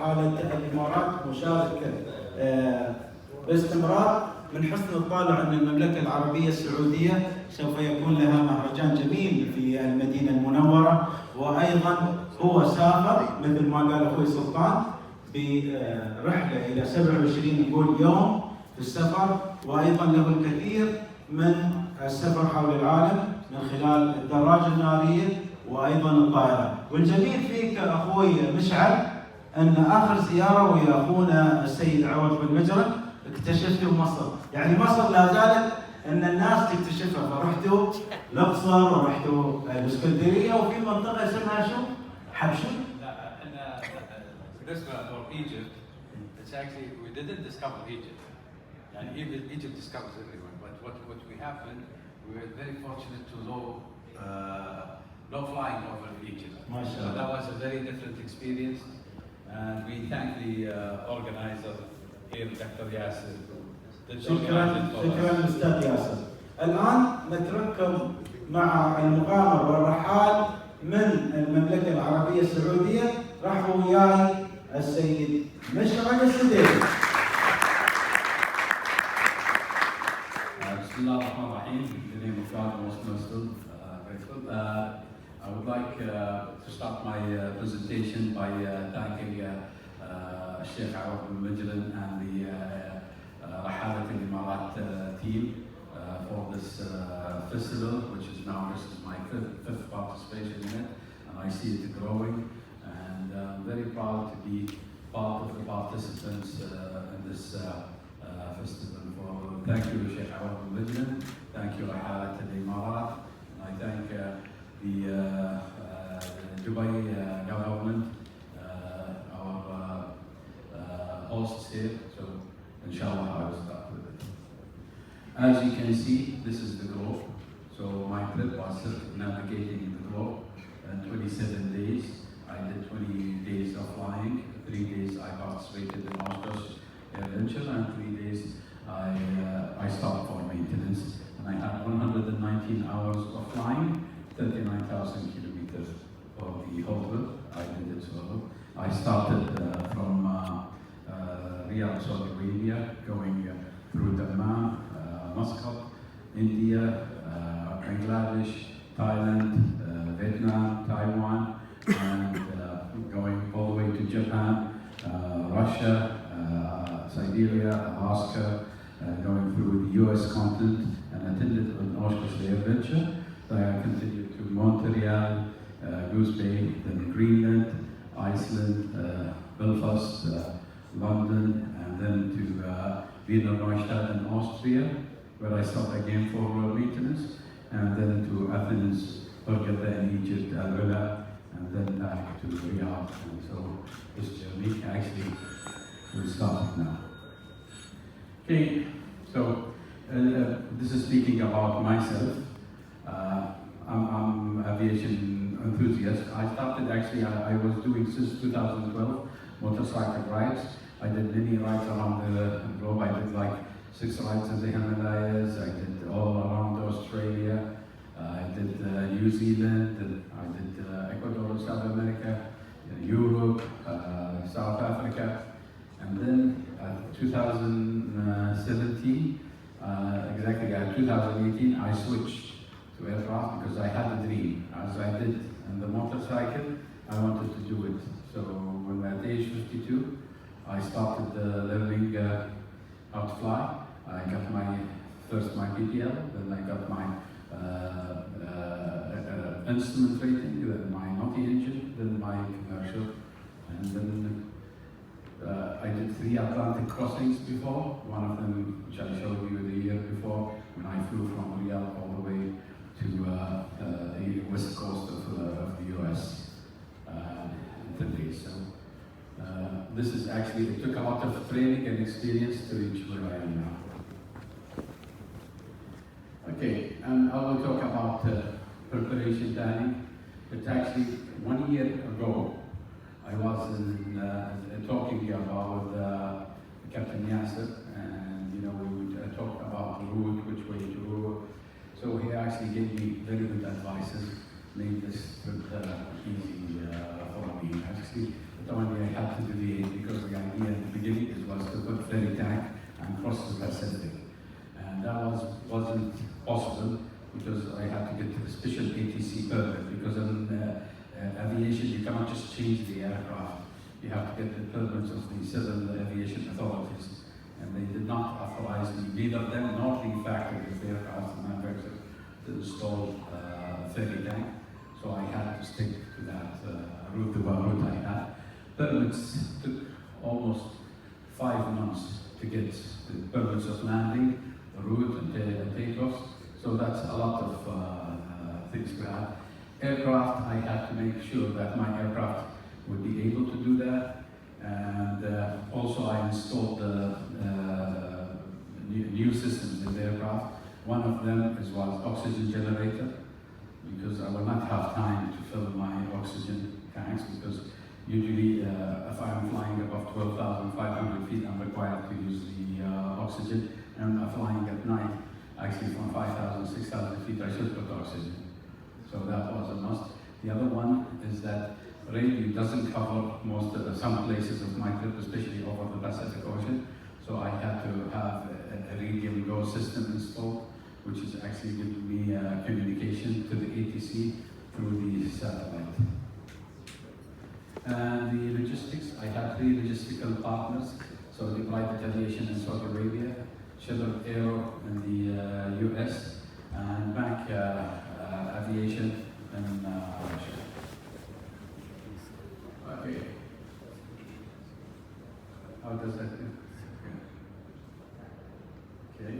حالة الإمارات مشاركة باستمرار. من حسن الطالع أن المملكة العربية السعودية سوف يكون لها مهرجان جميل في المدينة المنورة، وأيضا هو سافر مثل ما قال أخوي سلطان برحلة إلى 27 يقول يوم في السفر، وأيضا له الكثير من السفر حول العالم من خلال الدراجة النارية وأيضا الطائرة. والجميل فيك أخوي مشعل أن آخر زيارة ويا أخونا السيد عوض بن مجرد اكتشفتوا مصر، يعني مصر لا زالت أن الناس تكتشفها، فرحتوا الأقصر ورحتوا السديري وفي منطقة اسمها شو؟ حبشة؟ لا احنا بالنسبة Egypt, it's actually we didn't discover Egypt. يعني Egypt discovers everyone, but what we happened, we were very fortunate to low flying over Egypt. So that was a very different experience, and we thank the organizer here, Dr. Yasser. شكرا أستاذ ياسر. الآن نترككم مع المغامر والرحال من المملكة العربية السعودية. رحبوا وياي السيد مشعل السديري. بسم الله الرحمن الرحيم. In the name of God, most merciful, grateful. I would like to start my presentation by thanking Sheikh Awad bin Majlan and the الرحالة الإمارات team for this festival, which is now, this is my fifth participation in it, and I see it growing, and I'm very proud to be part of the participants in this festival. Thank you, Sheikh Awad bin Majlan. Thank you, الرحالة الإمارات. I thank the Dubai government, our hosts here. So, inshallah, I will start with it. As you can see, this is the globe. So my trip was navigating the globe in 27 days. I did 20 days of flying. 3 days I participated in Oscar's adventure, and 3 days I stopped for maintenance. And I had 119 hours of flying, 39,000 kilometers for the whole trip. I did it solo. I started from Riyadh, Saudi Arabia, going through Dammam, Muscat, India, Bangladesh, Thailand, Vietnam, Taiwan, and going all the way to Japan, Russia, Siberia, Alaska, going through the US continent, and attended an Oscar's adventure. I continued to Montreal, Goose Bay, then Greenland, Iceland, Belfast, London, and then to Wiener Neustadt in Austria, where I stopped again for maintenance, and then to Athens, Hurghada in Egypt, Al-Ula, and then back to Riyadh. And so this journey actually will start now. Okay, so this is speaking about myself. I'm aviation enthusiast. I started actually, I was doing since 2012 motorcycle rides. I did many rides around the globe. I did like 6 rides in the Himalayas. I did all around Australia. I did New Zealand. I did Ecuador, South America, Europe, South Africa. And then 2017, exactly 2018, I switched to aircraft because I had a dream. As I did in the motorcycle, I wanted to do it. So when at age 52, I started learning how to fly. I got my PPL, then I got my instrument rating, then my multi-engine, then my commercial, and then I did 3 Atlantic crossings before. One of them, which I showed you the year before, when I flew from Riyadh all the way to the west coast of the US. So this is actually, it took a lot of training and experience to reach where I am now. Okay, and I will talk about preparation planning. It's actually 1 year ago, I was talking about Captain Yasser, and we would talk about the route, which way to route. So he actually gave me very good advices, made this trip easy for me. Actually, but only I had to deviate because the idea at the beginning was to put ferry tank and cross the Pacific. And that wasn't possible because I had to get a special ATC permit, because in aviation you cannot just change the aircraft. You have to get the permits of the civil aviation authorities. And they did not authorize me, neither them nor the factory of the aircraft manufacturer, to install ferry tank. So I had to stick to that route, the route I had. Permits took almost 5 months to get the permits of landing, the route and takeoffs. So that's a lot of things we had. Aircraft, I had to make sure that my aircraft would be able to do that. And also I installed new systems in the aircraft. One of them was oxygen generator, because I will not have time to fill my oxygen tanks, because usually if I'm flying above 12,500 feet, I'm required to use the oxygen. And I'm flying at night, actually from 5,000, 6,000 feet, I should put oxygen. So that was a must. The other one is that radio doesn't cover most of some places of my trip, especially over the Pacific Ocean. So I had to have a radium GO system installed, which is actually giving me communication to the ATC through the satellite. And the logistics, I had 3 logistical partners. So the private aviation in Saudi Arabia, Shuttle Aero in the US, and Bank Aviation in Russia. Okay. How does that do? Okay.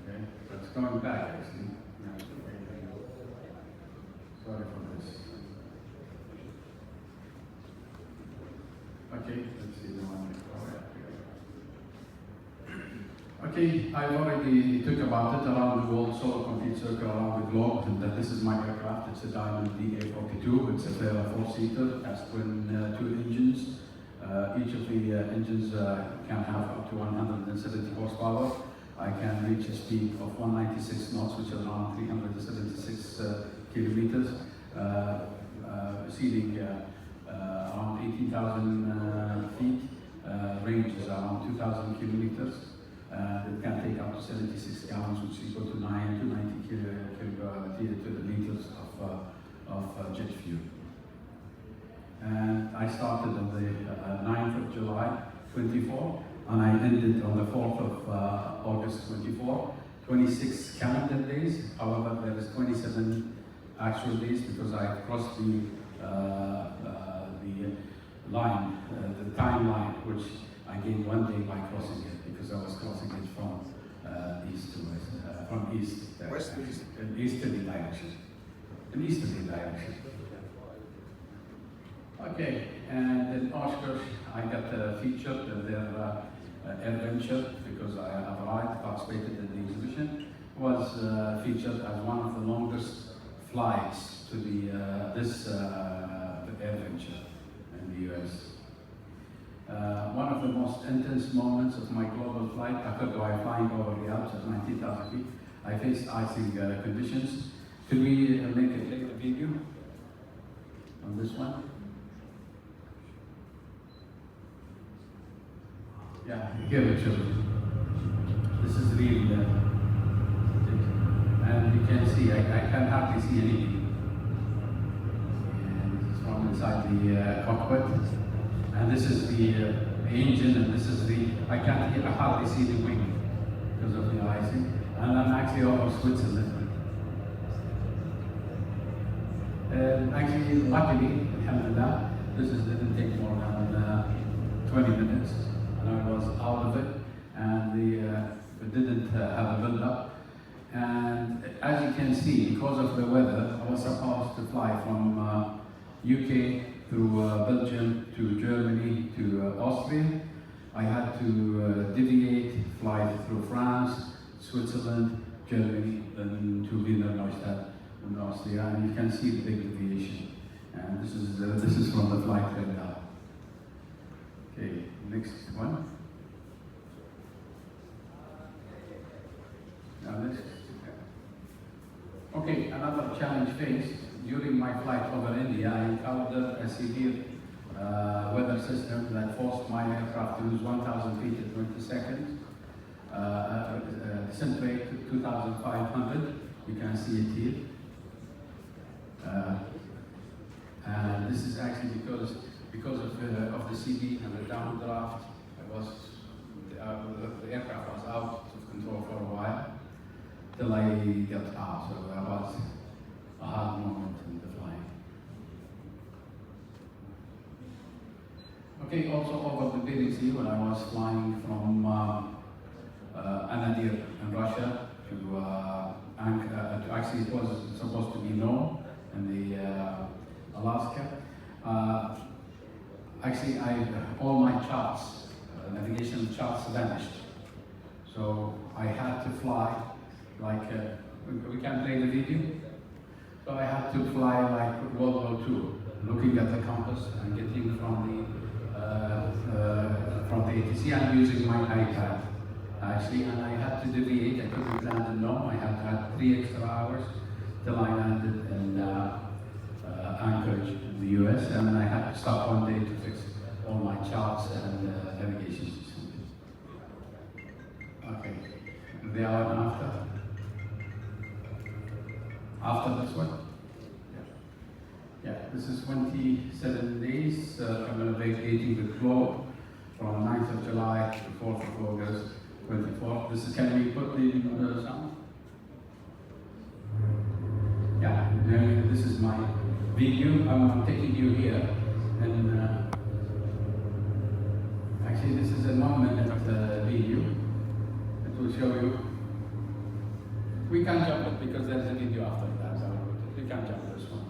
Okay. So it's going back actually. Sorry for this. Okay, let's see the one. Okay, I already talked about it, around the world, solar complete circle around the globe, and that this is my aircraft. It's a Diamond DA-42. It's a 4-seater, it has twin 2 engines. Each of the engines can have up to 170 horsepower. I can reach a speed of 196 knots, which is around 376 kilometers, exceeding around 18,000 feet. Range is around 2,000 kilometers. It can take up to 76 gallons, which is equal to 9 to 90 liters of jet fuel. And I started on the 9th of July 24, and I ended on the 4th of August 24. 26 calendar days, however there is 27 actual days because I crossed the line, the timeline, which I gained 1 day by crossing it, because I was crossing it from east to west, from east, west to east, in easterly direction, Okay, and in Oshkosh, I got featured in their adventure, because I have arrived, participated in the exhibition, was featured as one of the longest flights to the this adventure in the US. One of the most intense moments of my global flight occurred while flying over Riyadh, which is 19,000 feet. I faced icing conditions. Could we make a video on this one? Yeah, here it shows. This is real. And you can see, I can hardly see anything. And this is from inside the cockpit. And this is the engine, and this is I hardly see the wing because of the icing. And I'm actually over Switzerland. Actually, luckily, alhamdulillah, this didn't take more than 20 minutes, and I was out of it, and it didn't have a build-up. And as you can see, because of the weather, I was supposed to fly from UK through Belgium to Germany to Austria. I had to deviate, fly through France, Switzerland, Germany, then to Wiener Neustadt in Austria, and you can see the big deviation. And this is from the flight right now. Okay, next one. Now next. Okay, another challenge faced during my flight over India, I encountered a severe weather system that forced my aircraft to lose 1,000 feet in 20 seconds. Descent rate to 2,500. You can see it here. And this is actually because of the CB and the downdraft. The aircraft was out of control for a while till I got out. So that was a hard moment in the flying. Okay, also over the Bering Sea when I was flying from Anadyr in Russia to actually it was supposed to be Nome in the Alaska. Actually, all my charts, navigation charts vanished. So I had to fly like, we can play the video? So I had to fly like World War II, looking at the compass and getting from the ATC. I'm using my iPad actually, and I had to deviate. I couldn't land in Nome. I had to have 3 extra hours till I landed in Anchorage in the US, and I had to stop one day to fix all my charts and navigation systems. Okay, the hour and after. After this one? Yeah, this is 27 days navigating the globe from 9th of July to 4th of August 24th. This is, can we put the sound? Yeah, this is my video. I'm taking you here, and actually this is a 1 minute video. It will show you. We can't jump it because there's a video after that, so we can't jump this one.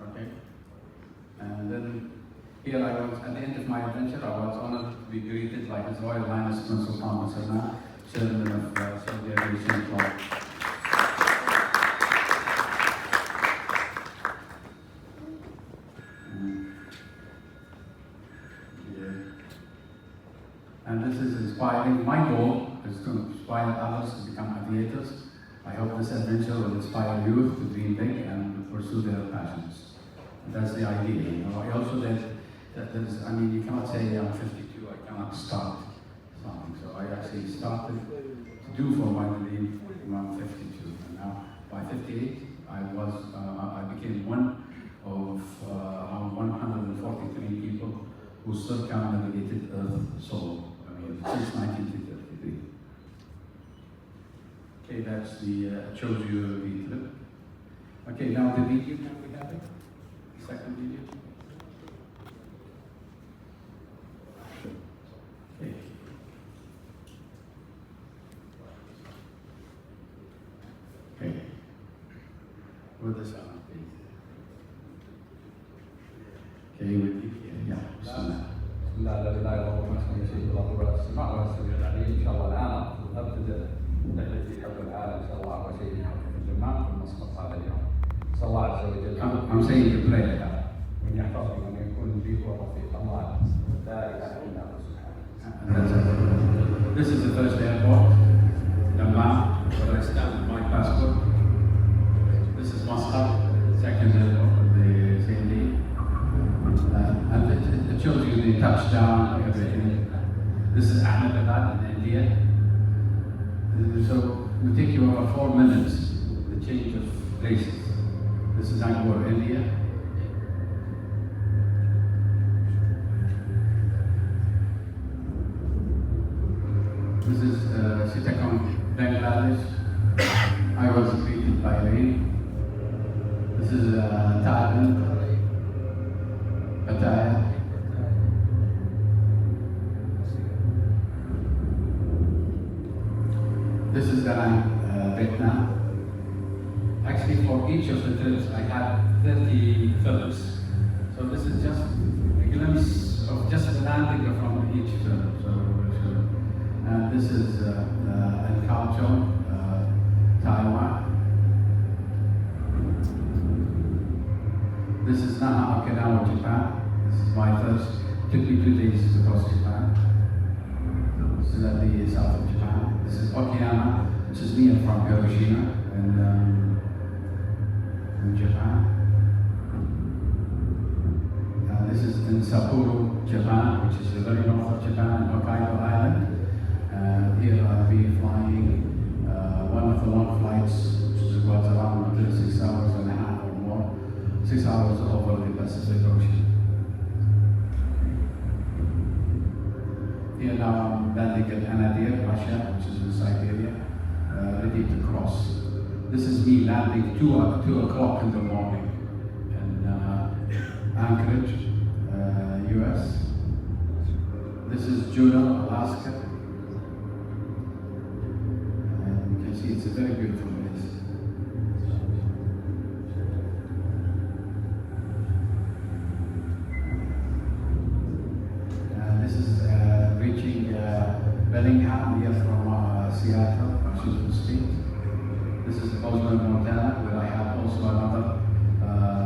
Okay. And then here I was, at the end of my adventure, I was honored to be greeted by His Royal Highness Prince Sultan Salman, Chairman of Saudi Aviation Club. And this is inspiring. My goal is to inspire others to become aviators. I hope this adventure will inspire youth to dream big and pursue their passions. And that's the idea. You know, I also there's, I mean, you cannot say I'm 52, I cannot start something. So I actually started to do for my dream when I'm 52. And now by 58, I became one of 143 people who circumnavigated Earth solo. Since 1933. Okay, that's the shows you the trip. Okay, now the video, can we have it? Second video. Okay. Okay. With the sound, please. Okay, with you. Yeah. بسم الله لا اله الا الله وحده لا شريك له ولا السماع ولا السميع العليم. ان شاء الله الان ابتدأ رحلتي حول العالم ان شاء الله اول شيء في الجمام في المسقط هذا اليوم. نسال الله عز وجل I'm saying to play like that. ان يحفظني وان يكون لي هو رفيق الله لا اله الا هو سبحانه. This is the first airport, Dammam, where I stamped my passport. This is Moscow, second airport of the same day. And it shows you the touchdown, everything. This is Ahmedabad in India. So it will take you over 4 minutes, the change of places. This is Angkor, India. This is Chittagong, Bangladesh. I was greeted by rain. This is Thailand, Pattaya. This is Vietnam. Actually, for each of the trips, I had 30 films. So this is just a glimpse of just the landing from each film. And this is in Kaohsiung, Taiwan. This is Naha, Okinawa, Japan. This is my first. Took me 2 days to cross Japan. This is at the south of Japan. This is Okinawa, which is near from Hiroshima. And in Japan. This is in Sapporo, Japan, which is the very north of Japan, Hokkaido Island. Here I'll be flying one of the long flights, which is about around 6 hours and a half or more, 6 hours over the Pacific Ocean. Here now I'm landing at Anadyr, Russia, which is in Siberia, ready to cross. This is me landing 2 o'clock in the morning in Anchorage, US. This is Juneau, Alaska. And you can see it's a very beautiful place. This is reaching Bellingham, here from Seattle, Washington State. This is Bozeman, Montana, where I have also another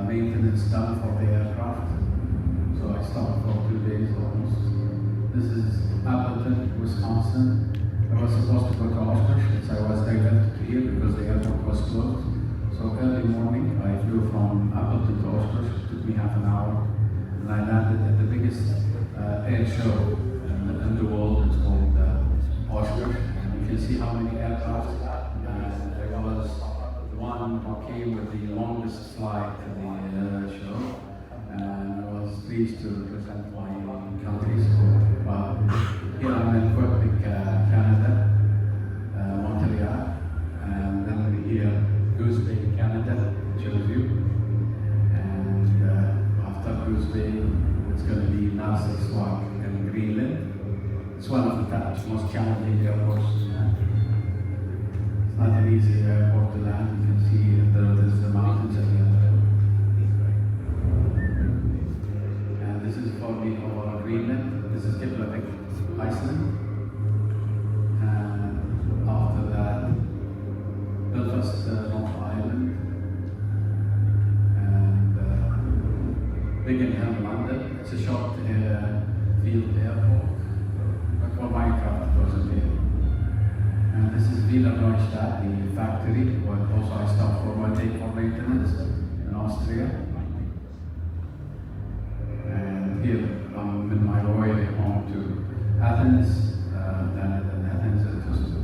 maintenance done for the aircraft. So I stopped for 2 days almost. This is Appleton, Wisconsin. I was supposed to go to Oshkosh, I was diverted to here because the airport was closed. So early morning, I flew from Appleton to Oshkosh. It took me half an hour, and I landed at the biggest air show in the world. It's called Oshkosh. And you can see how many aircraft. There was the one who came with the longest flight in the show. And I was pleased to represent my country. Here I'm in Quebec, Canada, Montreal, and then here Goose Bay, Canada, shows you. And after Goose Bay, it's going to be Narsarsuaq in Greenland. It's one of the most challenging airports to land. It's not an easy airport to land. You can see there's the mountains at the end. This is for me over Greenland. This is Keflavik, Iceland. And after that, Belfast, North Island. And Bickenham, London. It's a short field airport. But for my craft, it wasn't here. And this is Wiener Neustadt, the factory, where also I stopped for 1 day for maintenance in Austria. Here I'm in my way home to Athens, and Athens is just a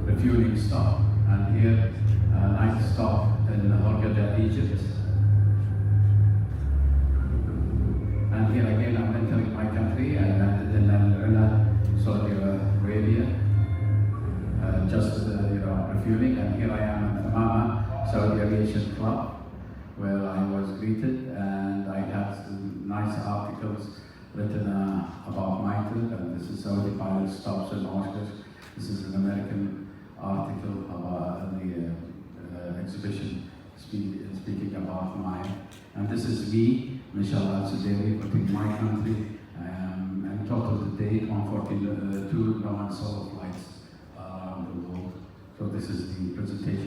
refueling stop, and here night stop in Hurghada, Egypt. And here again I'm entering my country. I landed in Al-Ula, Saudi Arabia, just refueling, and here I am at the Mama Saudi Arabian Club, where I was greeted, and I had some nice articles written about my trip, and this is Saudi pilot stops in Oshkosh. This is an American article about the exhibition speaking about mine. And this is me, Mishal al-Suderi, putting my country, and total to date 142 no-man solo flights around the world. So this is the presentation.